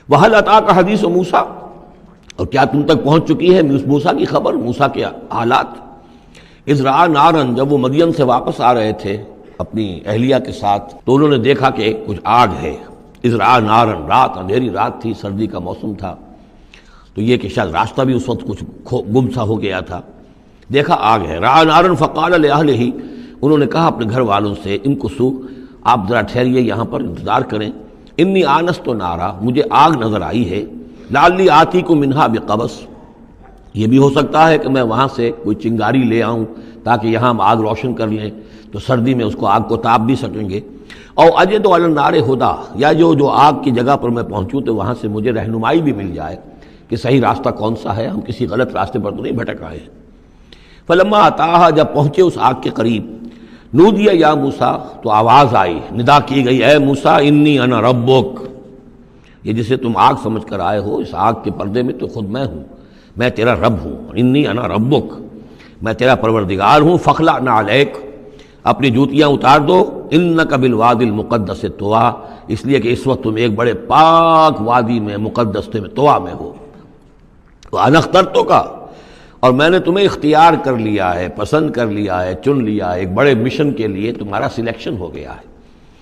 وَهَلْ أَتَاكَ حَدِيثُ موسیٰ، اور کیا تم تک پہنچ چکی ہے موسیٰ کی خبر، موسیٰ کے حالات؟ اذ رأى نارا، جب وہ مدین سے واپس آ رہے تھے اپنی اہلیہ کے ساتھ تو انہوں نے دیکھا کہ کچھ آگ ہے۔ اذ رأى نارا، رات، اندھیری رات تھی، سردی کا موسم تھا، تو یہ کہ شاید راستہ بھی اس وقت کچھ گم سا ہو گیا تھا، دیکھا آگ ہے۔ رأى نارا فقال لأهله، انہوں نے کہا اپنے گھر والوں سے، امکثوا، آپ ذرا ٹھہریے یہاں پر انتظار کریں، انی آنست نارا، مجھے آگ نظر آئی ہے، لعلی آتیکم منہا بقبس، یہ بھی ہو سکتا ہے کہ میں وہاں سے کوئی چنگاری لے آؤں تاکہ یہاں ہم آگ روشن کر لیں تو سردی میں اس کو آگ کو تاپ بھی سکیں گے، او اجد علی النار ہدی، یا جو آگ کی جگہ پر میں پہنچوں تو وہاں سے مجھے رہنمائی بھی مل جائے کہ صحیح راستہ کون سا ہے، ہم کسی غلط راستے پر تو نہیں بھٹک آئے ہیں۔ فلما اتاہا، جب پہنچے اس آگ کے قریب، نودی یا موسیٰ، تو آواز آئی، ندا کی گئی، اے موسیٰ انی انا ربک، یہ جسے تم آگ سمجھ کر آئے ہو، اس آگ کے پردے میں تو خود میں ہوں، میں تیرا رب ہوں، انی انا ربک، میں تیرا پروردگار ہوں، فخلع نعلیک، اپنی جوتیاں اتار دو، انک بالوادی المقدس طویٰ، اس لیے کہ اس وقت تم ایک بڑے پاک وادی میں، مقدس میں، طویٰ میں ہو، وانا اخترتک، اور میں نے تمہیں اختیار کر لیا ہے، پسند کر لیا ہے، چن لیا ہے، ایک بڑے مشن کے لیے تمہارا سلیکشن ہو گیا ہے،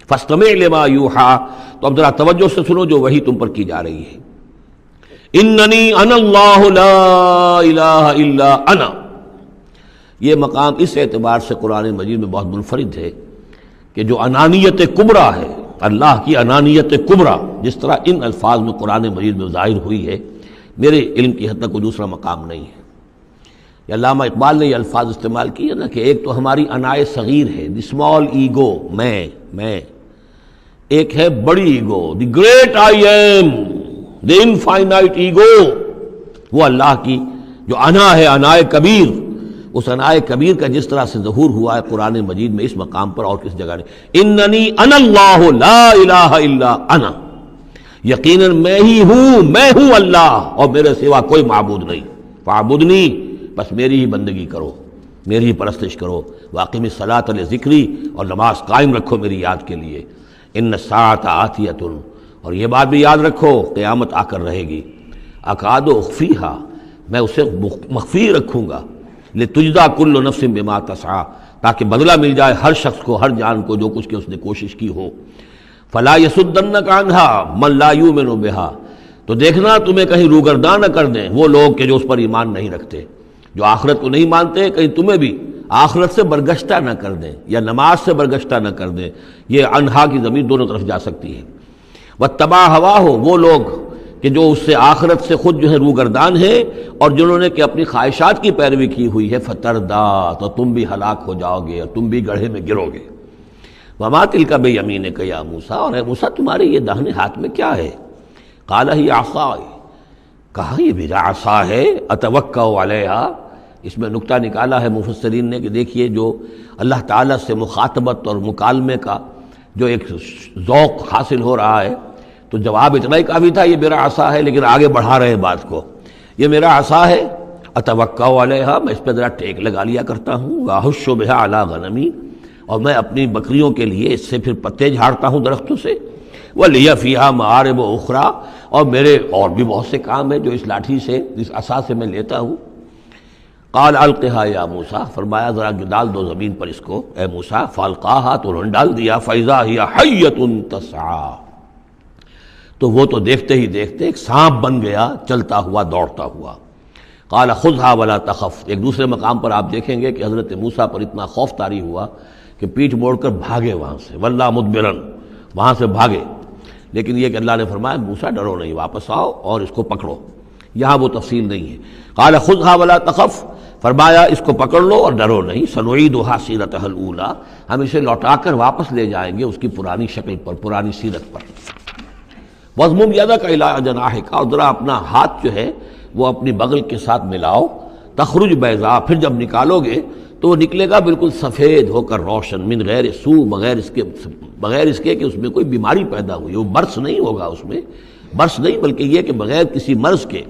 فاستمع لما یوحیٰ، تو اب ذرا توجہ سے سنو جو وحی تم پر کی جا رہی ہے، اننی انا اللہ لا الہ الا انا، یہ مقام اس اعتبار سے قرآن مجید میں بہت منفرد ہے کہ جو انانیت کبریٰ ہے، اللہ کی انانیت کبریٰ جس طرح ان الفاظ میں قرآن مجید میں ظاہر ہوئی ہے، میرے علم کی حد تک کوئی دوسرا مقام نہیں ہے۔ علامہ اقبال نے یہ الفاظ استعمال کیے نا کہ ایک تو ہماری انائے صغیر ہے، دی اسمال ایگو، میں، ایک ہے بڑی ego, the great I am, the infinite ego, وہ اللہ کی جو انا ہے، انائے کبیر، اس انائے کبیر کا جس طرح سے ظہور ہوا ہے قرآن مجید میں اس مقام پر اور کس جگہ نہیں، اننی انا اللہ لا الہ الا انا، یقیناً میں ہی ہوں، میں ہوں اللہ اور میرے سوا کوئی معبود نہیں، فاعبدنی، بس میری ہی بندگی کرو، میری ہی پرستش کرو، واقم الصلاۃ لذکری، اور نماز قائم رکھو میری یاد کے لیے، ان الساعۃ آتیۃ، اور یہ بات بھی یاد رکھو قیامت آ کر رہے گی، اکاد اخفیہا، میں اسے مخفی رکھوں گا، لتجزی کل نفس بما تسعی، تاکہ بدلہ مل جائے ہر شخص کو، ہر جان کو جو کچھ کہ اس نے کوشش کی ہو، فلا یصدنک عنہا من لا یؤمن بہا، تو دیکھنا تمہیں کہیں روگرداں نہ کر دیں وہ لوگ کہ جو اس پر ایمان نہیں رکھتے، جو آخرت کو نہیں مانتے، کہیں تمہیں بھی آخرت سے برگشتہ نہ کر دیں یا نماز سے برگشتہ نہ کر دیں، یہ انہا کی ضمیر دونوں طرف جا سکتی ہے۔ واتبع ہواہ، وہ لوگ کہ جو اس سے آخرت سے خود جو ہے روگردان ہیں اور جنہوں نے کہ اپنی خواہشات کی پیروی کی ہوئی ہے، فتردا، تو تم بھی ہلاک ہو جاؤ گے اور تم بھی گڑھے میں گرو گے۔ وما تلک بیمینک یا موسیٰ، اور اے موسیٰ تمہارے یہ داہنے ہاتھ میں کیا ہے؟ قال ہی عصائی، کہا یہ میرا عصا ہے، اتوکأ علیہا، اس میں نکتہ نکالا ہے مفسرین نے کہ دیکھیے جو اللہ تعالیٰ سے مخاطبت اور مکالمے کا جو ایک ذوق حاصل ہو رہا ہے، تو جواب اتنا ہی کافی تھا یہ میرا عصا ہے، لیکن آگے بڑھا رہے ہیں بات کو، یہ میرا عصا ہے، اتوکأ علیہا، میں اس پہ ذرا ٹیک لگا لیا کرتا ہوں، واحش بہا علی غنمی، اور میں اپنی بکریوں کے لیے اس سے پھر پتے جھاڑتا ہوں درختوں سے، وَلِيَ فِيهَا مَآرِبُ أُخْرَى، اور میرے اور بھی بہت سے کام ہیں جو اس لاٹھی سے، اس عصا سے میں لیتا ہوں۔ قال القھا یا موسیٰ، فرمایا ذرا ڈال دو زمین پر اس کو اے موسیٰ، فالقاہا، تو انہوں نے ڈال دیا، فاذا ہی حیۃ تسعیٰ، تو وہ تو دیکھتے ہی دیکھتے ایک سانپ بن گیا، چلتا ہوا دوڑتا ہوا۔ قال خذھا ولا تخف، ایک دوسرے مقام پر آپ دیکھیں گے کہ حضرت موسیٰ پر اتنا خوف طاری ہوا کہ پیٹھ موڑ کر بھاگے وہاں سے، ولّا مدبرن، وہاں سے بھاگے، لیکن یہ کہ اللہ نے فرمایا موسیٰ ڈرو نہیں، واپس آؤ اور اس کو پکڑو، یہاں وہ تفصیل نہیں ہے۔ قال خذھا ولا تخف، فرمایا اس کو پکڑ لو اور ڈرو نہیں، سنعیدھا سیرتھا الاولیٰ، ہم اسے لوٹا کر واپس لے جائیں گے اس کی پرانی شکل پر، پرانی سیرت پر۔ وَاضْمُمْ يَدَكَ إِلَىٰ جَنَاحِكَ، اور ذرا اپنا ہاتھ جو ہے وہ اپنی بغل کے ساتھ ملاؤ، تخرج بیضاء، پھر جب نکالو گے تو وہ نکلے گا بالکل سفید ہو کر روشن، من غیر سوء، بغیر اس کے کہ اس میں کوئی بیماری پیدا ہوئی، وہ برس نہیں ہوگا، اس میں برس نہیں بلکہ یہ کہ بغیر کسی مرض کے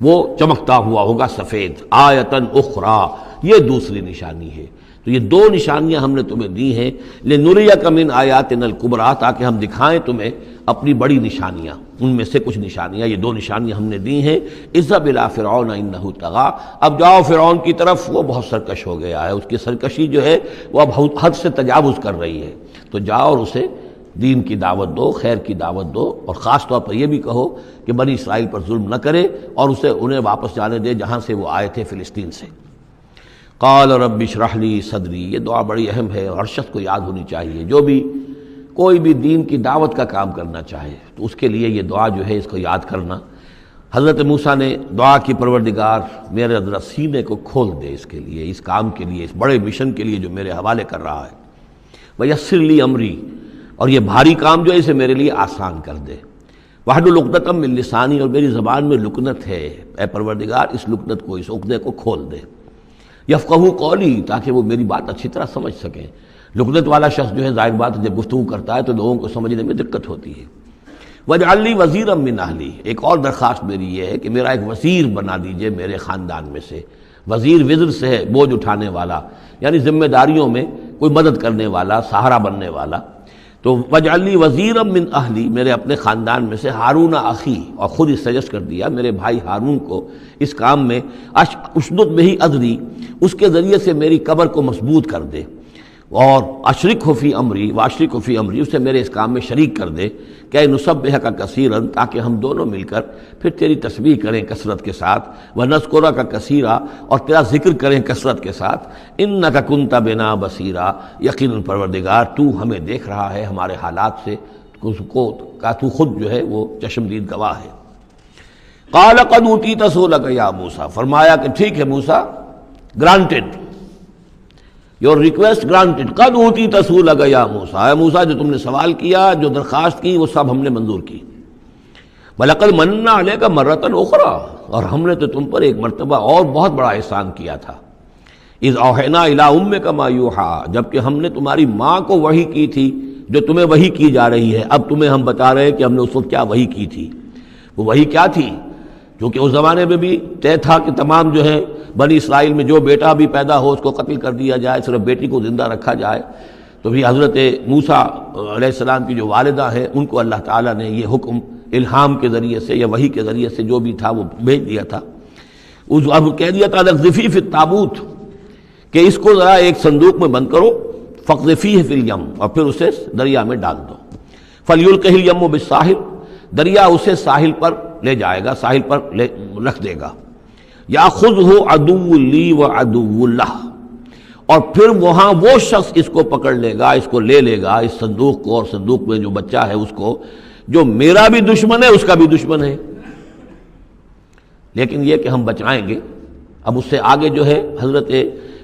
وہ چمکتا ہوا ہوگا سفید۔ آیتن اخری، یہ دوسری نشانی ہے تو یہ دو نشانیاں ہم نے تمہیں دی ہیں، لنریک من آیاتنا الکبریٰ، تاکہ ہم دکھائیں تمہیں اپنی بڑی نشانیاں، ان میں سے کچھ نشانیاں، یہ دو نشانیاں ہم نے دی ہیں۔ اذهب الی فرعون انہ طغیٰ، اب جاؤ فرعون کی طرف، وہ بہت سرکش ہو گیا ہے، اس کی سرکشی جو ہے وہ اب حد سے تجاوز کر رہی ہے، تو جاؤ اور اسے دین کی دعوت دو، خیر کی دعوت دو، اور خاص طور پر یہ بھی کہو کہ بنی اسرائیل پر ظلم نہ کرے، اور انہیں واپس جانے دے جہاں سے وہ آئے تھے، فلسطین سے۔ قال رب اشرح لی صدری، یہ دعا بڑی اہم ہے اور ہر شخص کو یاد ہونی چاہیے، جو بھی کوئی بھی دین کی دعوت کا کام کرنا چاہے تو اس کے لیے یہ دعا جو ہے اس کو یاد کرنا۔ حضرت موسیٰ نے دعا کی، پروردگار میرے ذرا سینے کو کھول دے اس کے لیے، اس کام کے لیے، اس بڑے مشن کے لیے جو میرے حوالے کر رہا ہے، ویسر لی امری، اور یہ بھاری کام جو ہے اسے میرے لیے آسان کر دے، واحلل عقدۃ من لسانی، اور میری زبان میں لکنت ہے، اے پروردگار اس لکنت کو، اس عقدے کو کھول دے، یفقہوا قولی، تاکہ وہ میری بات اچھی طرح سمجھ سکیں۔ لکنت والا شخص جو ہے ظاہر بات ہے جب گفتگو کرتا ہے تو لوگوں کو سمجھنے میں دقت ہوتی ہے۔ وَاجْعَلْ لِي وَزِيرًا مِّنْ أَهْلِي، ایک اور درخواست میری یہ ہے کہ میرا ایک وزیر بنا دیجئے میرے خاندان میں سے۔ وزیر وزر سے ہے، بوجھ اٹھانے والا، یعنی ذمہ داریوں میں کوئی مدد کرنے والا، سہارا بننے والا۔ تو وَاجْعَلْ لِي وَزِيرًا مِّنْ أَهْلِي، میرے اپنے خاندان میں سے ہارون اخی، اور خود اس سجسٹ کر دیا میرے بھائی ہارون کو اس کام میں، اشدد بہ اذری، اس کے ذریعے سے میری قبر کو مضبوط کر دے، اور اشرکہ فی امری، واشرکہ فی امری، اسے میرے اس کام میں شریک کر دے، کہ نسبحک کثیرا، تاکہ ہم دونوں مل کر پھر تیری تسبیح کریں کثرت کے ساتھ، ونذکرک کثیرا، اور تیرا ذکر کریں کثرت کے ساتھ، انک کنت بنا بصیرا، یقیناً پروردگار تو ہمیں دیکھ رہا ہے ہمارے حالات سے، کا تو خود جو ہے وہ چشمدید گواہ ہے۔ قال قد اوتیت سؤلک یا موسیٰ، فرمایا کہ ٹھیک ہے موسیٰ، گرانٹڈ، یور ریکویسٹ گرانٹڈ، قد اوتیت سؤلک یا موسیٰ، اے موسیٰ جو تم نے سوال کیا، جو درخواست کی، وہ سب ہم نے منظور کی۔ وَلَقَدْ مَنَّا عَلَيْكَ مَرَّةً أُخْرَىٰ، اور ہم نے تو تم پر ایک مرتبہ اور بہت بڑا احسان کیا تھا۔ اِذْ أَوْحَيْنَا إِلَىٰ أُمِّكَ مَا يُوحَىٰ، جبکہ ہم نے تمہاری ماں کو وحی کی تھی جو تمہیں وحی کی جا رہی ہے۔ اب تمہیں ہم بتا رہے ہیں کہ ہم نے اس وقت کیا وحی کی تھی۔ وہ وحی کیا تھی؟ کیونکہ اس زمانے میں بھی طے تھا کہ تمام جو ہے بنی اسرائیل میں جو بیٹا بھی پیدا ہو اس کو قتل کر دیا جائے، صرف بیٹی کو زندہ رکھا جائے۔ تو بھی حضرت موسیٰ علیہ السلام کی جو والدہ ہیں ان کو اللہ تعالیٰ نے یہ حکم الہام کے ذریعے سے یا وحی کے ذریعے سے جو بھی تھا وہ بھیج دیا تھا۔ اب کہہ دیا تھا اقذفیہ فی التابوت، کہ اس کو ذرا ایک صندوق میں بند کرو، فاقذفیہ فی الیم، اور پھر اسے دریا میں ڈال دو، فلیلقہ الیم بالساحل، دریا اسے ساحل پر لے جائے گا، ساحل پر رکھ دے گا۔ یاخذہ عدو لی و عدو لہ، اور پھر وہاں وہ شخص اس کو پکڑ لے گا، اس کو لے لے گا، اس صندوق کو، اور صندوق میں جو بچہ ہے اس کو، جو میرا بھی دشمن ہے اس کا بھی دشمن ہے۔ لیکن یہ کہ ہم بچائیں گے۔ اب اس سے آگے جو ہے حضرت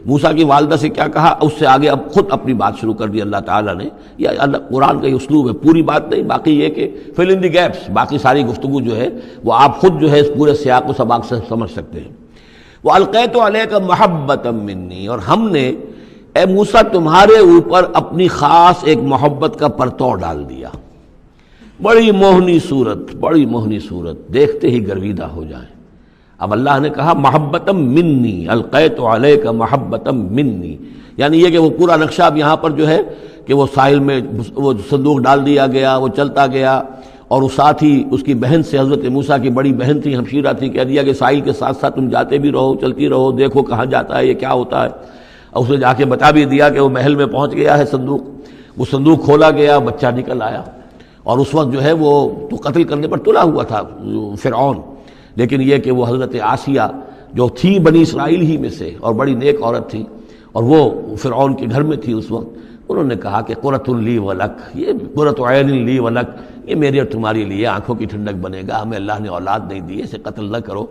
موسیٰ کی والدہ سے کیا کہا، اس سے آگے اب خود اپنی بات شروع کر دی اللہ تعالیٰ نے۔ یہ اللہ قرآن کا یہ اسلوب ہے، پوری بات نہیں، باقی یہ کہ فل ان دی گیپس، باقی ساری گفتگو جو ہے وہ آپ خود جو ہے اس پورے سیاق و سباق سے سمجھ سکتے ہیں۔ وَأَلْقَيْتُ عَلَيْكَ مَحَبَّةً مِّنِّي، اور ہم نے اے موسیٰ تمہارے اوپر اپنی خاص ایک محبت کا پرتو ڈال دیا۔ بڑی موہنی صورت، بڑی موہنی صورت، دیکھتے ہی گرویدہ ہو جائیں۔ اب اللہ نے کہا محبتم منی، القیت علیک محبتم منی، یعنی یہ کہ وہ پورا نقشہ اب یہاں پر جو ہے کہ وہ ساحل میں وہ صندوق ڈال دیا گیا، وہ چلتا گیا، اور اس ساتھ ہی اس کی بہن سے، حضرت موسیٰ کی بڑی بہن تھی، ہمشیرہ تھی، کہہ دیا کہ ساحل کے ساتھ ساتھ تم جاتے بھی رہو، چلتی رہو، دیکھو کہاں جاتا ہے، یہ کیا ہوتا ہے۔ اور اسے جا کے بتا بھی دیا کہ وہ محل میں پہنچ گیا ہے صندوق۔ وہ صندوق کھولا گیا، بچہ نکل آیا، اور اس وقت جو ہے وہ تو قتل کرنے پر تلا ہوا تھا فرعون، لیکن یہ کہ وہ حضرت آسیہ جو تھی بنی اسرائیل ہی میں سے اور بڑی نیک عورت تھی، اور وہ فرعون کے گھر میں تھی اس وقت، انہوں نے کہا کہ قرۃ لی ولک، یہ قرۃ عین لی ولک، یہ میری اور تمہاری لیے آنکھوں کی ٹھنڈک بنے گا، ہمیں اللہ نے اولاد نہیں دی، اسے قتل نہ کرو۔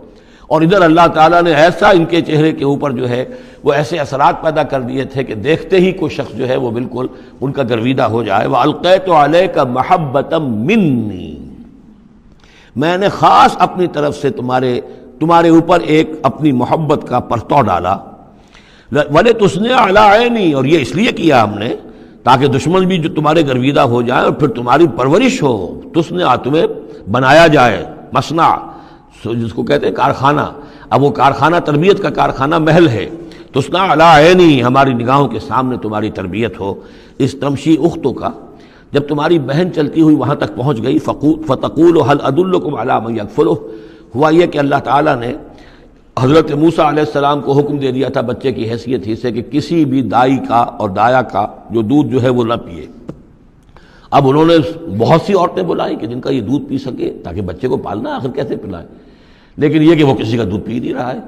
اور ادھر اللہ تعالیٰ نے ایسا ان کے چہرے کے اوپر جو ہے وہ ایسے اثرات پیدا کر دیے تھے کہ دیکھتے ہی کوئی شخص جو ہے وہ بالکل ان کا گرویدہ ہو جائے۔ وَأَلْقَيْتُ عَلَيْكَ مَحَبَّةً مِّنِّي، میں نے خاص اپنی طرف سے تمہارے اوپر ایک اپنی محبت کا پرتو ڈالا۔ وَلِتُصْنِعَ عَلَىٰ عَيْنِي، اور یہ اس لیے کیا ہم نے تاکہ دشمن بھی جو تمہارے گرویدہ ہو جائیں اور پھر تمہاری پرورش ہو، تصنع، تمہیں بنایا جائے، مصنع جس کو کہتے ہیں کارخانہ۔ اب وہ کارخانہ تربیت کا کارخانہ محل ہے، تسنا علی عینی، ہماری نگاہوں کے سامنے تمہاری تربیت ہو. اس تمشی اختوں کا، جب تمہاری بہن چلتی ہوئی وہاں تک پہنچ گئی، فتقول هل ادلکم علی من یکفلہ، ہوا یہ کہ اللہ تعالیٰ نے حضرت موسیٰ علیہ السلام کو حکم دے دیا تھا بچے کی حیثیت ہی سے کہ کسی بھی دائی کا اور دایا کا جو دودھ جو ہے وہ نہ پیے. اب انہوں نے بہت سی عورتیں بلائیں کہ جن کا یہ دودھ پی سکے تاکہ بچے کو پالنا، آخر کیسے پلائیں، لیکن یہ کہ وہ کسی کا دودھ پی نہیں رہا ہے.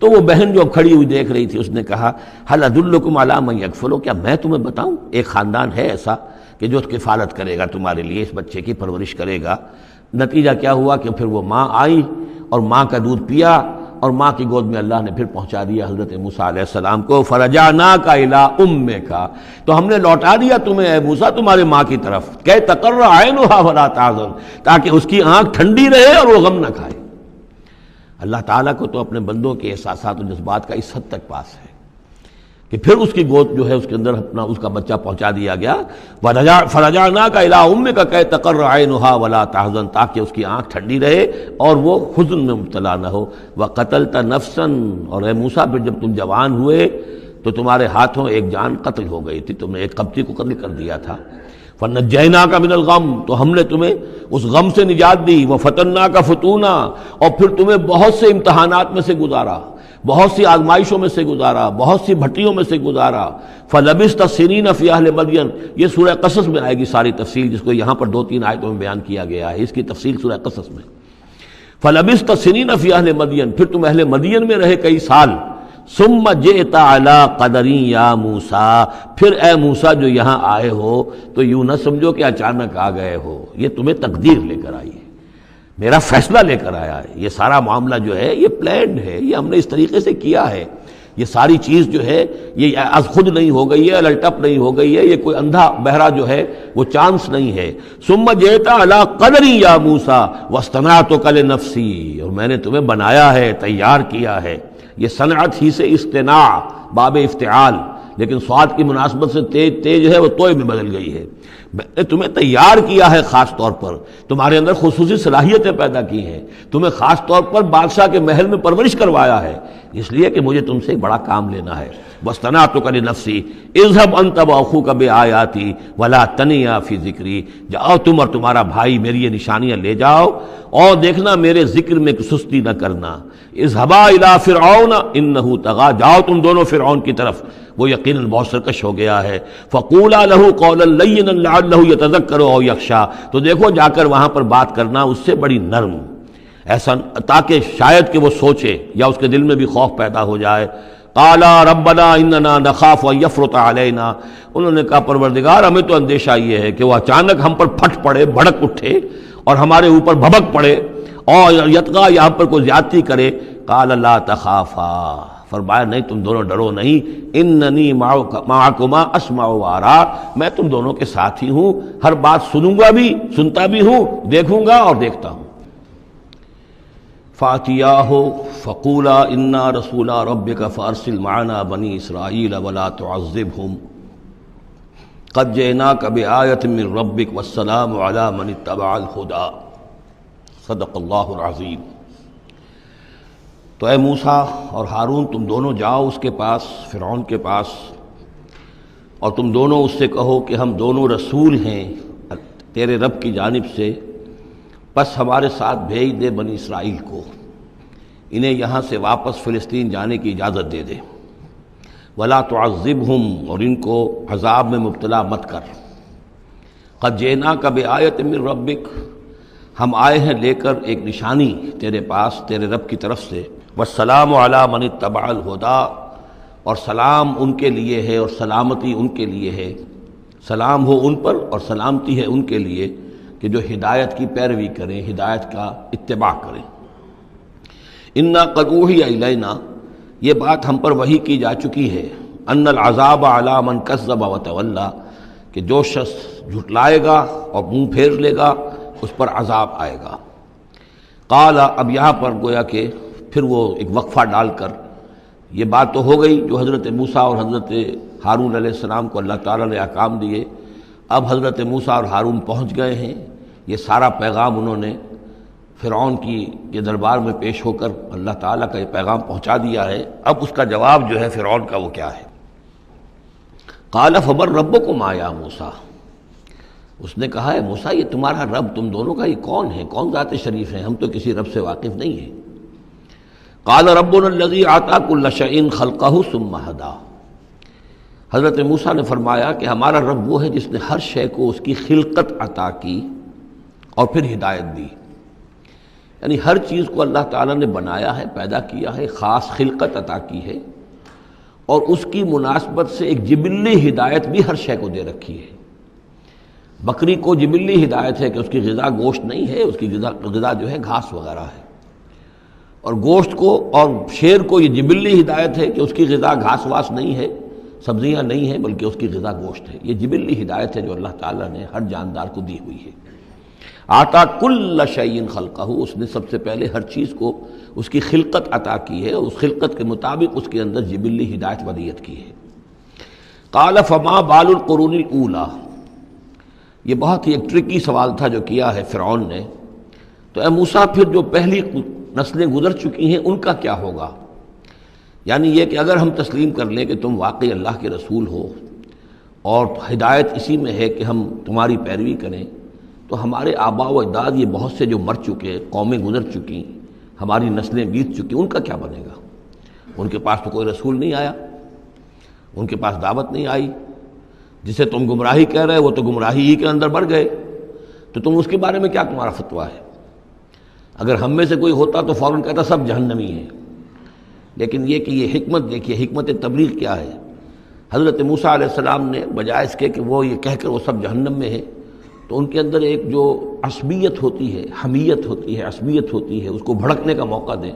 تو وہ بہن جو اب کھڑی ہوئی دیکھ رہی تھی، اس نے کہا هل ادلکم علی من یکفلہ، کیا میں تمہیں بتاؤں، ایک خاندان ہے ایسا کہ جو کفالت کرے گا تمہارے لیے، اس بچے کی پرورش کرے گا. نتیجہ کیا ہوا کہ پھر وہ ماں آئی اور ماں کا دودھ پیا، اور ماں کی گود میں اللہ نے پھر پہنچا دیا حضرت موسیٰ علیہ السلام کو. فرجعناک الی امک، تو ہم نے لوٹا دیا تمہیں اے موسیٰ تمہارے ماں کی طرف، کہ تقر عینھا ولا تحزن، تاکہ اس کی آنکھ ٹھنڈی رہے اور وہ غم نہ کھائے. اللہ تعالیٰ کو تو اپنے بندوں کے احساسات و جذبات کا اس حد تک پاس ہے کہ پھر اس کی گود جو ہے اس کے اندر اپنا اس کا بچہ پہنچا دیا گیا. فرجعناک الی امک کہ تقر عینھا ولا تحزن، تاکہ اس کی آنکھ ٹھنڈی رہے اور وہ حزن میں مبتلا نہ ہو. وقتلت نفسا، اور اے موسیٰ پھر جب تم جوان ہوئے تو تمہارے ہاتھوں ایک جان قتل ہو گئی تھی، تم نے ایک قبطی کو قتل کر دیا تھا. فنجیناک من الغم، تو ہم نے تمہیں اس غم سے نجات دی. وفتناک فتونا، اور پھر تمہیں بہت سے امتحانات میں سے گزارا، بہت سی آزمائشوں میں سے گزارا، بہت سی بھٹیوں میں سے گزارا. فلبثت سنین فی اہل مدین، یہ سورہ قصص میں آئے گی ساری تفصیل، جس کو یہاں پر 2-3 آیتوں میں بیان کیا گیا ہے، اس کی تفصیل سورہ قصص میں. فلبثت سنین فی اہل مدین، پھر تم اہل مدین میں رہے کئی سال. ثم جئت علی قدری یا موسیٰ، پھر اے موسیٰ جو یہاں آئے ہو تو یوں نہ سمجھو کہ اچانک آ گئے ہو، یہ تمہیں تقدیر لے کر آئی ہے، میرا فیصلہ لے کر آیا ہے. یہ سارا معاملہ جو ہے یہ پلانڈ ہے، یہ ہم نے اس طریقے سے کیا ہے. یہ ساری چیز جو ہے یہ از خود نہیں ہو گئی ہے، الٹپ نہیں ہو گئی ہے، یہ کوئی اندھا بہرا جو ہے وہ چانس نہیں ہے. ثم جئت علی قدری یا موسیٰ واصطنعتک لنفسی، اور میں نے تمہیں بنایا ہے، تیار کیا ہے. یہ صنعت ہی سے اصطناع باب افتعال، لیکن صاد کی مناسبت سے تیج ہے وہ توئے میں بدل گئی ہے. میں نے تمہیں تیار کیا ہے، خاص طور پر تمہارے اندر خصوصی صلاحیتیں پیدا کی ہیں، تمہیں خاص طور پر بادشاہ کے محل میں پرورش کروایا ہے، اس لیے کہ مجھے تم سے ایک بڑا کام لینا ہے. واصطنعتک لنفسی اذهب انت واخوک بآیاتی ولا تنیا فی ذکری، جاؤ تم اور تمہارا بھائی میری یہ نشانیاں لے جاؤ اور دیکھنا میرے ذکر میں سستی نہ کرنا. اذهبا الی فرعون انه طغى، جاؤ تم دونوں فرعون کی طرف، وہ یقیناً بہت سرکش ہو گیا ہے. فقولا له قولا لینا لعله يتذکر او یخشی، تو دیکھو جا کر وہاں پر بات کرنا اس سے بڑی نرم، ایسا تاکہ شاید کہ وہ سوچے یا اس کے دل میں بھی خوف پیدا ہو جائے. قالا ربنا اننا نخاف ان یفرط علینا، انہوں نے کہا پروردگار ہمیں تو اندیشہ یہ ہے کہ وہ اچانک ہم پر پھٹ پڑے، بھڑک اٹھے اور ہمارے اوپر بھبک پڑے اور یتغا یا ہم پر کوئی زیادتی کرے. قال لا تخافا، فرمایا نہیں تم دونوں ڈرو نہیں، اننی معکما اسمع و ارا، میں تم دونوں کے ساتھ ہی ہوں، ہر بات سنوں گا بھی، سنتا بھی ہوں، دیکھوں گا اور دیکھتا ہوں. فاتیاہ فقولا انا رسول ربک فارسل معنا بنی اسرائیل ولا تعذبهم قد جئناک بآیۃ من ربک والسلام علی من اتبع الہدی. صدق اللہ العظیم. تو اے موسیٰ اور ہارون تم دونوں جاؤ اس کے پاس، فرعون کے پاس، اور تم دونوں اس سے کہو کہ ہم دونوں رسول ہیں تیرے رب کی جانب سے، بس ہمارے ساتھ بھیج دے بنی اسرائیل کو، انہیں یہاں سے واپس فلسطین جانے کی اجازت دے دے. ولا تعذبهم، اور ان کو عذاب میں مبتلا مت کر. قد جئناک بآیۃ من ربک، ہم آئے ہیں لے کر ایک نشانی تیرے پاس تیرے رب کی طرف سے. والسلام علی من اتبع الہدی، اور سلام ان کے لیے ہے اور سلامتی ان کے لیے ہے، سلام ہو ان پر اور سلامتی ہے ان کے لیے کہ جو ہدایت کی پیروی کریں، ہدایت کا اتباع کریں. انا قد اوحی الینا، یہ بات ہم پر وحی کی جا چکی ہے، ان العذاب علی من کذب وتولی، کہ جو شخص جھٹلائے گا اور منہ پھیر لے گا اس پر عذاب آئے گا. قال، اب یہاں پر گویا کہ پھر وہ ایک وقفہ ڈال کر یہ بات تو ہو گئی جو حضرت موسیٰ اور حضرت ہارون علیہ السلام کو اللہ تعالیٰ نے احکام دیے. اب حضرت موسیٰ اور ہارون پہنچ گئے ہیں، یہ سارا پیغام انہوں نے فرعون کے دربار میں پیش ہو کر اللہ تعالیٰ کا یہ پیغام پہنچا دیا ہے، اب اس کا جواب جو ہے فرعون کا وہ کیا ہے؟ قال فمن ربکم یا موسیٰ، اس نے کہا ہے موسیٰ یہ تمہارا رب تم دونوں کا یہ کون ہے، کون ذات شریف ہے، ہم تو کسی رب سے واقف نہیں ہیں۔ قال ربنا الذی اعطی کل شیء خلقہ ثم ہدی، حضرت موسیٰ نے فرمایا کہ ہمارا رب وہ ہے جس نے ہر شے کو اس کی خلقت عطا کی اور پھر ہدایت دی، یعنی ہر چیز کو اللہ تعالیٰ نے بنایا ہے، پیدا کیا ہے، خاص خلقت عطا کی ہے، اور اس کی مناسبت سے ایک جبلی ہدایت بھی ہر شے کو دے رکھی ہے۔ بکری کو جبلی ہدایت ہے کہ اس کی غذا گوشت نہیں ہے، اس کی غذا جو ہے گھاس وغیرہ ہے، اور گوشت کو اور شیر کو یہ جبلی ہدایت ہے کہ اس کی غذا گھاس واس نہیں ہے، سبزیاں نہیں ہیں، بلکہ اس کی غذا گوشت ہے۔ یہ جبلی ہدایت ہے جو اللہ تعالیٰ نے ہر جاندار کو دی ہوئی ہے۔ آتا کل شیء خلقہ، اس نے سب سے پہلے ہر چیز کو اس کی خلقت عطا کی ہے، اس خلقت کے مطابق اس کے اندر جبلی ہدایت ودیت کی ہے۔ قال فما بال القرون الاولی، یہ بہت ہی ایک ٹرکی سوال تھا جو کیا ہے فرعون نے، تو اے موسیٰ پھر جو پہلی نسلیں گزر چکی ہیں ان کا کیا ہوگا؟ یعنی یہ کہ اگر ہم تسلیم کر لیں کہ تم واقعی اللہ کے رسول ہو اور ہدایت اسی میں ہے کہ ہم تمہاری پیروی کریں، تو ہمارے آباء و اجداد یہ بہت سے جو مر چکے، قومیں گزر چکی، ہماری نسلیں بیت چکی، ان کا کیا بنے گا؟ ان کے پاس تو کوئی رسول نہیں آیا، ان کے پاس دعوت نہیں آئی، جسے تم گمراہی کہہ رہے وہ تو گمراہی ہی کے اندر بڑھ گئے، تو تم اس کے بارے میں کیا تمہارا فتویٰ ہے؟ اگر ہم میں سے کوئی ہوتا تو فوراً کہتا سب جہنمی ہیں، لیکن یہ کہ یہ حکمت دیکھیے، حکمت تبلیغ کیا ہے۔ حضرت موسیٰ علیہ السلام نے بجائے اس کے کہ وہ یہ کہہ کر وہ سب جہنم میں ہیں، تو ان کے اندر ایک جو عصبیت ہوتی ہے، حمیت ہوتی ہے، عصبیت ہوتی ہے، اس کو بھڑکنے کا موقع دیں۔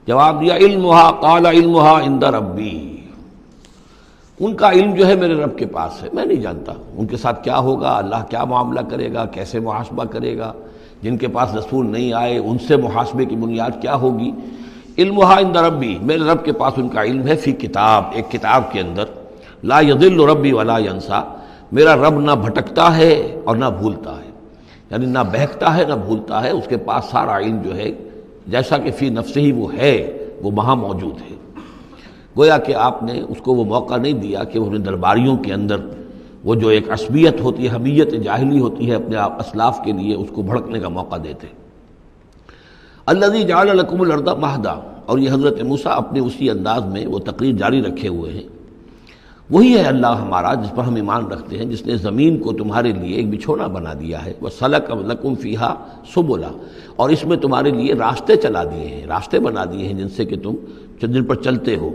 جواب دیا علمھا قال علمھا عند ربی، ان کا علم جو ہے میرے رب کے پاس ہے، میں نہیں جانتا ان کے ساتھ کیا ہوگا، اللہ کیا معاملہ کرے گا، کیسے محاسبہ کرے گا، جن کے پاس رسول نہیں آئے ان سے محاسبے کی بنیاد کیا ہوگی۔ علمھا عند ربی، میرے رب کے پاس ان کا علم ہے، فی کتاب، ایک کتاب کے اندر، لا یضل ربی ولا ینسا، میرا رب نہ بھٹکتا ہے اور نہ بھولتا ہے، یعنی نہ بہکتا ہے نہ بھولتا ہے، اس کے پاس سارا علم جو ہے جیسا کہ فی نفسہ ہی وہ ہے، وہ وہاں موجود ہے۔ گویا کہ آپ نے اس کو وہ موقع نہیں دیا کہ وہ اپنے درباریوں کے اندر وہ جو ایک عصبیت ہوتی ہے، حمیت جاہلی ہوتی ہے اپنے اسلاف کے لیے، اس کو بھڑکنے کا موقع دیتے۔ الذی جعل لکم الارض مہدا، اور یہ حضرت موسیٰ اپنے اسی انداز میں وہ تقریر جاری رکھے ہوئے ہیں، وہی ہے اللہ ہمارا جس پر ہم ایمان رکھتے ہیں، جس نے زمین کو تمہارے لیے ایک بچھونا بنا دیا ہے، وَسَلَكَ لَكُمْ فِيهَا سُبُلًا، اور اس میں تمہارے لیے راستے چلا دیے ہیں، راستے بنا دیے ہیں جن سے کہ تم جن پر چلتے ہو۔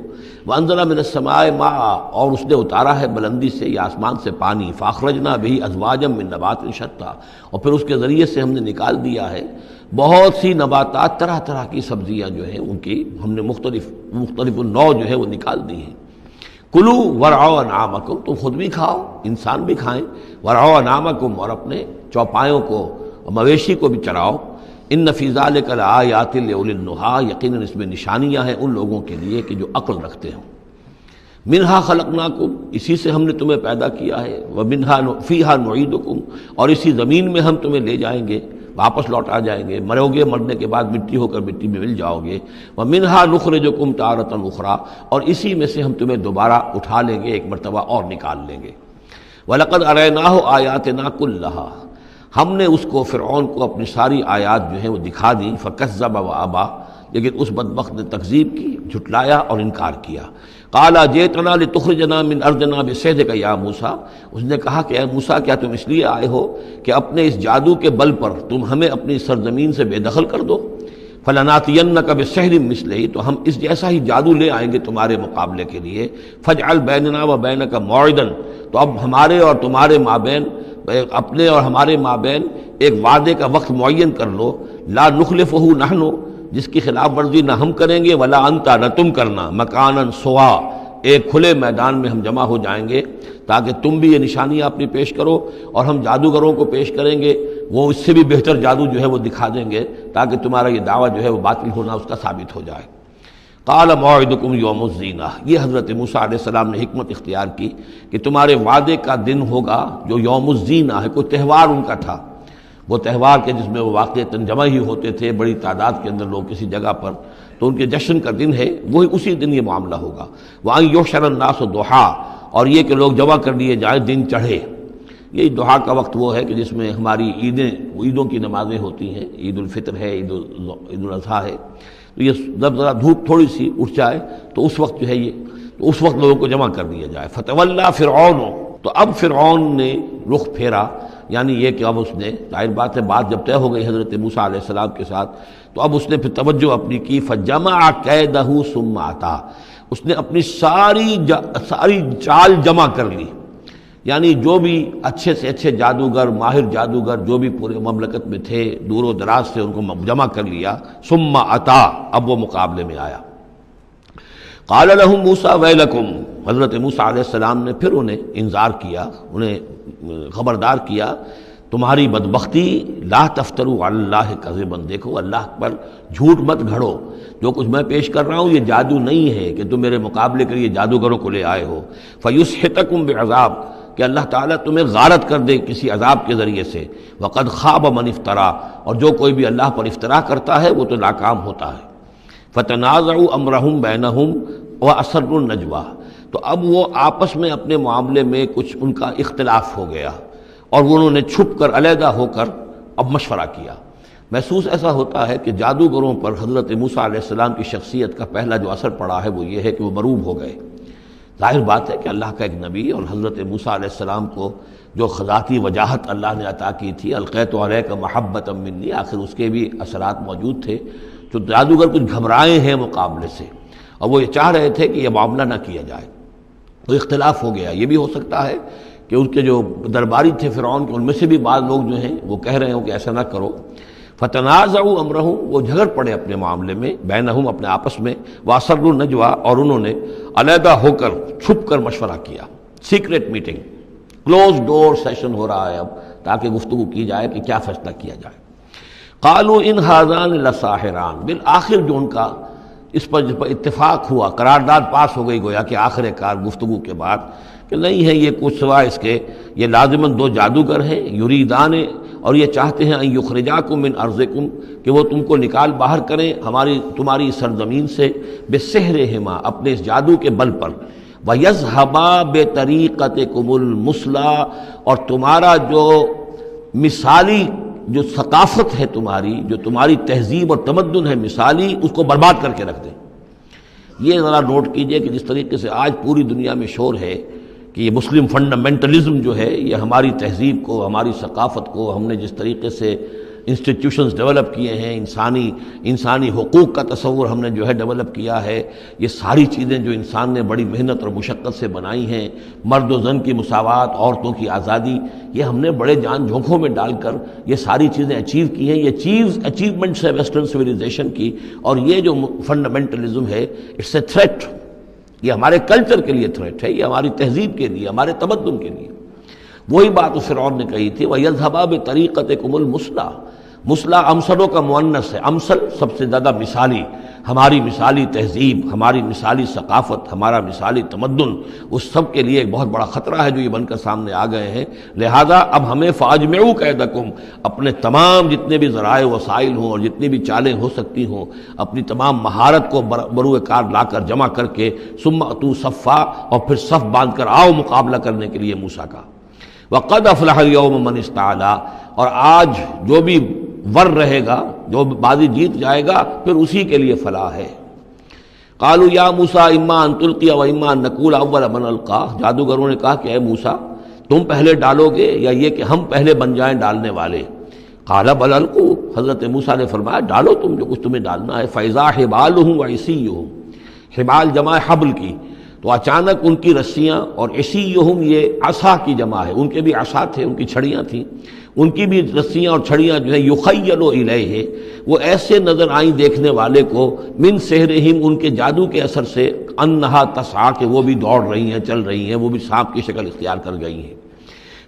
وَأَنزَلَ مِنَ السَّمَاءِ مَاءً، اور اس نے اتارا ہے بلندی سے یا آسمان سے پانی، فَأَخْرَجْنَا بِهِ أَزْوَاجًا مِّن نَبَاتٍ شَتَّىٰ، اور پھر اس کے ذریعے سے ہم نے نکال دیا ہے بہت سی نباتات، طرح طرح کی سبزیاں جو ہیں ان کی ہم نے مختلف نوع جو ہے وہ نکال دی ہیں۔ کلو ورعوا انعامکم، تم خود بھی کھاؤ، انسان بھی کھائیں، ورعوا انعامکم، اور اپنے چوپایوں کو اور مویشی کو بھی چراؤ۔ ان فی ذلک لآیات لأولی النہی، یقیناً اس میں نشانیاں ہیں ان لوگوں کے لیے کہ جو عقل رکھتے ہوں۔ منہا خلقناکم، اسی سے ہم نے تمہیں پیدا کیا ہے، ومنہا فیہا نعیدکم، اور اسی زمین میں ہم تمہیں لے جائیں گے، واپس لوٹ آ جائیں گے، مرو گے، مرنے کے بعد مٹی ہو کر مٹی میں مل جاؤ گے۔ وَمِنْهَا نُخْرِجُكُمْ تَارَةً أُخْرَىٰ، اور اسی میں سے ہم تمہیں دوبارہ اٹھا لیں گے، ایک مرتبہ اور نکال لیں گے۔ وَلَقَدْ أَرَيْنَاهُ آيَاتِنَا كُلَّهَا، ہم نے اس کو فرعون کو اپنی ساری آیات جو ہیں وہ دکھا دیں، فَكَذَّبَ وَأَبَىٰ، لیکن اس بدبخت نے تکذیب کی، جھٹلایا اور انکار کیا۔ قَالَ جِئْتَنَا لِتُخْرِجَنَا مِنْ أَرْضِنَا بِسِحْرِكَ يَا موسیٰ، اس نے کہا کہ اے موسیٰ کیا تم اس لیے آئے ہو کہ اپنے اس جادو کے بل پر تم ہمیں اپنی سرزمین سے بے دخل کر دو؟ فَلَنَأْتِيَنَّكَ بِسِحْرٍ مِّثْلِهِ، تو ہم اس جیسا ہی جادو لے آئیں گے تمہارے مقابلے کے لیے۔ فَاجْعَلْ بَيْنَنَا وَبَيْنَكَ مَوْعِدًا، تو اب ہمارے اور تمہارے مابین، اپنے اور ہمارے مابین ایک وعدے کا وقت معین کر لو، لا نخلفہ نحن، جس کی خلاف ورزی نہ ہم کریں گے، ولا انتا، نہ تم کرنا، مکاناً سوا، ایک کھلے میدان میں ہم جمع ہو جائیں گے تاکہ تم بھی یہ نشانیاں اپنی پیش کرو اور ہم جادوگروں کو پیش کریں گے، وہ اس سے بھی بہتر جادو جو ہے وہ دکھا دیں گے تاکہ تمہارا یہ دعویٰ جو ہے وہ باطل ہونا اس کا ثابت ہو جائے۔ قال موعدکم یوم الزینہ، یہ حضرت موسیٰ علیہ السلام نے حکمت اختیار کی کہ تمہارے وعدے کا دن ہوگا جو یوم الزینہ ہے، کوئی تہوار ان کا تھا، وہ تہوار کے جس میں وہ واقعتاً جمع ہی ہوتے تھے بڑی تعداد کے اندر لوگ کسی جگہ پر، تو ان کے جشن کا دن ہے، وہی اسی دن یہ معاملہ ہوگا۔ وَأَن يُحْشَرَ النَّاسُ ضُحًى، اور یہ کہ لوگ جمع کر لیے جائیں دن چڑھے۔ یہ دحا کا وقت وہ ہے کہ جس میں ہماری عیدوں کی نمازیں ہوتی ہیں، عید الفطر ہے، عید الاضحیٰ ہے، تو یہ جب ذرا دھوپ تھوڑی سی اٹھ جائے تو اس وقت جو ہے یہ، تو اس وقت لوگوں کو جمع کر دیا جائے۔ فَتَوَلَّىٰ فِرْعَوْنُ، تو اب فرعون نے رخ پھیرا، یعنی یہ کہ اب اس نے، ظاہر بات ہے بات جب طے ہو گئی حضرت موسیٰ علیہ السلام کے ساتھ، تو اب اس نے پھر توجہ اپنی کی، فَجَمَعَ كَيْدَهُ ثُمَّ أَتَىٰ، اس نے اپنی ساری چال جمع کر لی، یعنی جو بھی اچھے سے اچھے جادوگر، ماہر جادوگر جو بھی پورے مملکت میں تھے دور و دراز سے، ان کو جمع کر لیا۔ ثم اتا، اب وہ مقابلے میں آیا۔ قال لهم موسیٰ ویلکم، حضرت موسیٰ علیہ السلام نے پھر انہیں انذار کیا، انہیں خبردار کیا، تمہاری بدبختی، لا تفتروا علی اللہ کذبا، دیکھو اللہ پر جھوٹ مت گھڑو، جو کچھ میں پیش کر رہا ہوں یہ جادو نہیں ہے کہ تم میرے مقابلے کے لیے جادوگروں کو لے آئے ہو۔ فیسحتکم بعذاب، کہ اللہ تعالیٰ تمہیں غارت کر دے کسی عذاب کے ذریعے سے۔ وقد خاب من افترا، اور جو کوئی بھی اللہ پر افترا کرتا ہے وہ تو ناکام ہوتا ہے۔ فتنازعوا امرهم بینہم واسروا النجوى، تو اب وہ آپس میں اپنے معاملے میں کچھ ان کا اختلاف ہو گیا، اور انہوں نے چھپ کر علیحدہ ہو کر اب مشورہ کیا۔ محسوس ایسا ہوتا ہے کہ جادوگروں پر حضرت موسیٰ علیہ السلام کی شخصیت کا پہلا جو اثر پڑا ہے وہ یہ ہے کہ وہ مروب ہو گئے۔ ظاہر بات ہے کہ اللہ کا ایک نبی اور حضرت موسیٰ علیہ السلام کو جو ذاتی وجاہت اللہ نے عطا کی تھی، القیت علیک محبۃ منی، آخر اس کے بھی اثرات موجود تھے، تو جادوگر کچھ گھبرائے ہیں مقابلے سے، اور وہ یہ چاہ رہے تھے کہ یہ معاملہ نہ کیا جائے، تو اختلاف ہو گیا۔ یہ بھی ہو سکتا ہے کہ ان کے جو درباری تھے فرعون کے، ان میں سے بھی بعض لوگ جو ہیں وہ کہہ رہے ہوں کہ ایسا نہ کرو۔ فتنازعوا امرهم، وہ جھگڑ پڑے اپنے معاملے میں، بینہم اپنے آپس میں، واسروا النجوى، اور انہوں نے علیحدہ ہو کر چھپ کر مشورہ کیا، سیکریٹ میٹنگ، کلوز ڈور سیشن ہو رہا ہے اب، تاکہ گفتگو کی جائے کہ کیا فیصلہ کیا جائے۔ قالوا ان ھذان لساحران، بالآخر جو ان کا اس پر اتفاق ہوا، قرارداد پاس ہو گئی گویا کہ آخر کار گفتگو کے بعد، کہ نہیں ہے یہ کچھ سوائے اس کے، یہ لازماً دو جادوگر ہیں، یریدان، اور یہ چاہتے ہیں ان یخرجاکم من ارضکم، کہ وہ تم کو نکال باہر کریں تمہاری سرزمین سے، بسحرہما، اپنے اس جادو کے بل پر، ویذھبا بطریقتکم المثلی، اور تمہارا جو مثالی جو ثقافت ہے تمہاری، جو تمہاری تہذیب اور تمدن ہے مثالی، اس کو برباد کر کے رکھ دیں۔ یہ ذرا نوٹ کیجئے کہ جس طریقے سے آج پوری دنیا میں شور ہے کہ یہ مسلم فنڈامنٹلزم جو ہے، یہ ہماری تہذیب کو، ہماری ثقافت کو، ہم نے جس طریقے سے انسٹیٹیوشنز ڈیولپ کیے ہیں، انسانی حقوق کا تصور ہم نے جو ہے ڈیولپ کیا ہے، یہ ساری چیزیں جو انسان نے بڑی محنت اور مشقت سے بنائی ہیں، مرد و زن کی مساوات، عورتوں کی آزادی، یہ ہم نے بڑے جان جھونکوں میں ڈال کر یہ ساری چیزیں اچیو کی ہیں۔ یہ اچیومنٹس ہے ویسٹرن سویلائزیشن کی، اور یہ جو فنڈامنٹلزم ہے، اٹس اے تھریٹ، یہ ہمارے کلچر کے لیے تھریٹ ہے، یہ ہماری تہذیب کے لیے، ہمارے تمدن کے لیے۔ وہی بات اس فرعون نے کہی تھی، وَيَذْهَبَا بِطَرِيقَتِكُمُ الْمُثْلَىٰ، مثلا امثلوں کا مؤنث ہے، امثل سب سے زیادہ مثالی، ہماری مثالی تہذیب، ہماری مثالی ثقافت، ہمارا مثالی تمدن، اس سب کے لیے ایک بہت بڑا خطرہ ہے جو یہ بن کر سامنے آ گئے ہیں۔ لہذا اب ہمیں فَأَجْمِعُوا كَيْدَكُمْ، اپنے تمام جتنے بھی ذرائع وسائل ہوں اور جتنی بھی چالیں ہو سکتی ہوں، اپنی تمام مہارت کو بروئے کار لا کر جمع کر کے، ثُمَّ أْتُوا صَفًّا، اور پھر صف باندھ کر آؤ مقابلہ کرنے کے لیے موسیٰ کا۔ وَقَدْ أَفْلَحَ الْيَوْمَ مَنِ اسْتَعْلَىٰ، اور آج جو بھی ور رہے گا، جو بازی جیت جائے گا، پھر اسی کے لیے فلاح ہے۔ قالوا یا موسیٰ اما ان تلقی و اما ان نقول اول من القا، جادوگروں نے کہا کہ اے موسیٰ تم پہلے ڈالو گے یا یہ کہ ہم پہلے بن جائیں ڈالنے والے؟ قال بل القوا، حضرت موسیٰ نے فرمایا ڈالو تم جو کچھ تمہیں ڈالنا ہے۔ فاذا حبالهم وعصیهم، حبال جمع حبل کی، تو اچانک ان کی رسیاں، اور عصیہم یہ عصا کی جمع ہے، ان کے بھی عصا تھے، ان کی چھڑیاں تھیں، ان کی بھی رسیاں اور چھڑیاں جو ہے یخیل الیہ، وہ ایسے نظر آئیں دیکھنے والے کو، من سحرہم، ان کے جادو کے اثر سے، انہا تسعی، کہ وہ بھی دوڑ رہی ہیں، چل رہی ہیں، وہ بھی سانپ کی شکل اختیار کر گئی ہیں۔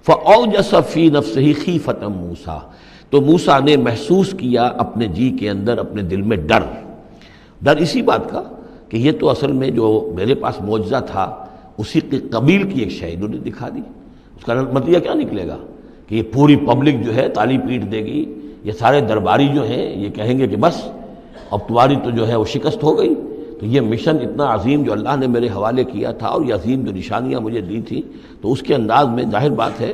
فاوجس فی نفسہ خیفۃ موسیٰ، تو موسیٰ نے محسوس کیا اپنے جی کے اندر، اپنے دل میں ڈر اسی بات کا کہ یہ تو اصل میں جو میرے پاس معجزہ تھا اسی کے قبیل کی ایک شے انہوں نے دکھا دی۔ اس کا نتیجہ کیا نکلے گا کہ یہ پوری پبلک جو ہے تالی پیٹ دے گی، یہ سارے درباری جو ہیں یہ کہیں گے کہ بس اب تمہاری تو جو ہے وہ شکست ہو گئی۔ تو یہ مشن اتنا عظیم جو اللہ نے میرے حوالے کیا تھا اور یہ عظیم جو نشانیاں مجھے دی تھیں، تو اس کے انداز میں ظاہر بات ہے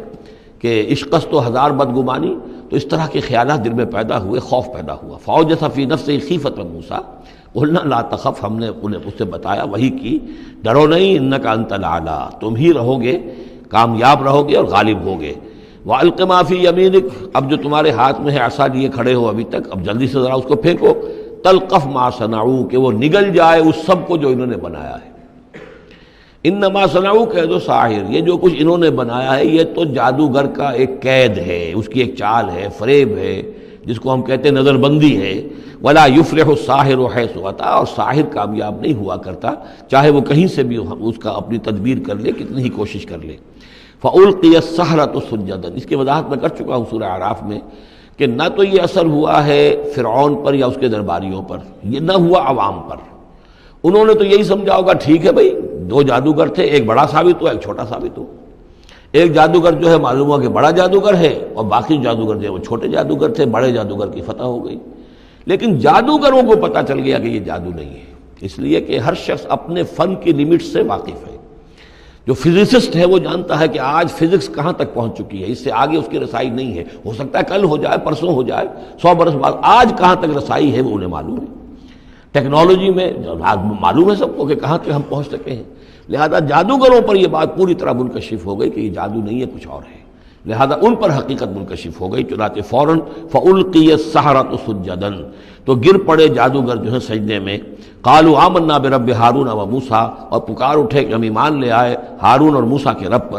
کہ عشقست تو ہزار بدگمانی، تو اس طرح کے خیالات دل میں پیدا ہوئے، خوف پیدا ہوا۔ فَأَوْجَسَ فِي نَفْسِهِ خِیفَةً مُوسیٰ قُلْنَا لَا تَخَفْ، ہم نے انہیں اس سے بتایا، وہی کی، ڈرو نہیں، اِنَّكَ أَنْتَ الْأَعْلَىٰ، تم ہی رہو گے، کامیاب رہو گے اور غالب ہوگے۔ وَأَلْقِ مَا فِي يَمِينِكَ، اب جو تمہارے ہاتھ میں ہے عصا لیے کھڑے ہو ابھی تک، اب جلدی سے ذرا اس کو پھینکو، تلقف ما صنعوا، کہ وہ نگل جائے اس سب کو جو انہوں نے بنایا ہے۔ انما صنعوا کید ساحر، یہ جو کچھ انہوں نے بنایا ہے یہ تو جادوگر کا ایک قید ہے، اس کی ایک چال ہے، فریب ہے، جس کو ہم کہتے ہیں نظر بندی ہے۔ ولا یفلح الساحر حیث اتی، اور ساحر کامیاب نہیں ہوا کرتا چاہے وہ کہیں سے بھی اس کا اپنی تدبیر کر لے، کتنی ہی کوشش کر لے۔ فألقی السحرۃ سجدا، اس کی وضاحت میں کر چکا ہوں سورہ اعراف میں کہ نہ تو یہ اثر ہوا ہے فرعون پر یا اس کے درباریوں پر، یہ نہ ہوا عوام پر۔ انہوں نے تو یہی سمجھا ہوگا ٹھیک ہے بھائی، دو جادوگر تھے، ایک بڑا ثابت ہوا ایک چھوٹا ثابت ہوا، ایک جادوگر جو ہے معلوم ہوا کہ بڑا جادوگر ہے اور باقی جادوگر جو ہے وہ چھوٹے جادوگر تھے، بڑے جادوگر کی فتح ہو گئی۔ لیکن جادوگروں کو پتہ چل گیا کہ یہ جادو نہیں ہے، اس لیے کہ ہر شخص اپنے فن کی لمٹ سے واقف ہے۔ جو فزسسٹ ہے وہ جانتا ہے کہ آج فزکس کہاں تک پہنچ چکی ہے، اس سے آگے اس کی رسائی نہیں ہے، ہو سکتا ہے کل ہو جائے، پرسوں ہو جائے، 100 برس بعد، آج کہاں تک رسائی ہے وہ انہیں معلوم ہے۔ ٹیکنالوجی میں معلوم ہے سب کو کہ کہاں تک ہم پہنچ سکے ہیں، لہذا جادوگروں پر یہ بات پوری طرح منکشف ہو گئی کہ یہ جادو نہیں ہے، کچھ اور ہے، لہذا ان پر حقیقت منکشف ہو گئی، چنانچہ فوراً فألقی السحرۃ سجدا، تو گر پڑے جادوگر جو ہیں سجدے میں۔ قالوا آمنا برب ہارون و موسیٰ، اور پکار اٹھے کہ ہم ایمان لے آئے ہارون اور موسیٰ کے رب پر۔